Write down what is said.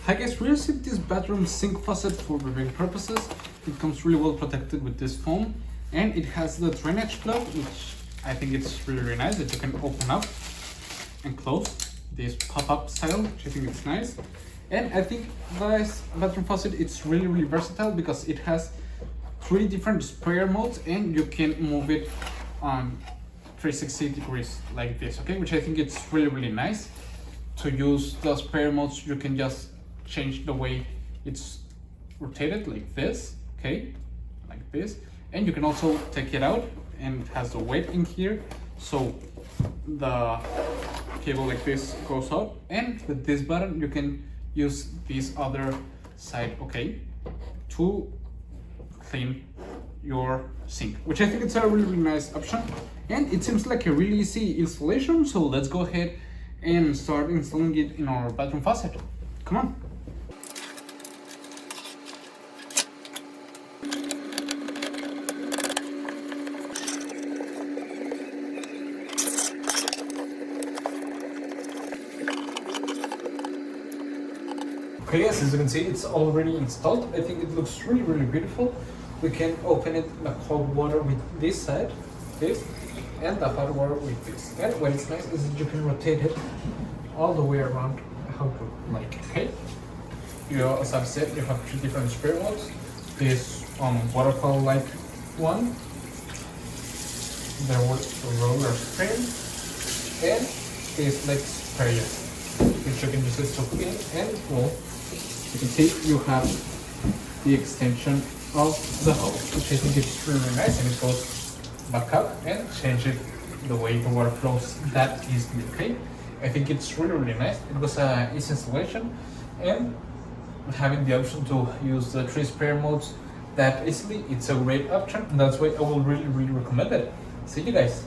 Hi guys, we received this bathroom sink faucet for repair purposes. It comes really well protected with this foam, and it has the drainage plug, which I think it's really nice that you can open up and close this pop-up style, which I think it's nice. And I think this bathroom faucet, it's really versatile because it has 3 different sprayer modes and you can move it on 360 degrees like this, okay, which I think it's really nice. To use the sprayer modes, you can just change the way it's rotated like this, okay, like this, and you can also take it out, and it has the weight in here, so the cable like this goes out, and with this button you can use this other side, okay, to clean your sink, which I think it's a really nice option, and it seems like a really easy installation. So let's go ahead and start installing it in our bathroom faucet. Come on. Okay guys, as you can see, it's already installed. I think it looks really beautiful. We can open it, the cold water with this side, this, and the hot water with this. And what is nice is that you can rotate it all the way around how you like, okay? You, as I've said, you have 3 different sprayer modes. This waterfall like one, the roller spray, and this like sprayer, which you can use it to clean. And well, you can see you have the extension of the hose, which I think is really nice, and it goes back up and change it the way the water flows that easily, okay? I think it's really nice. It was an easy installation, and having the option to use the 3 sprayer modes that easily, it's a great option, and that's why I will really recommend it. See you guys.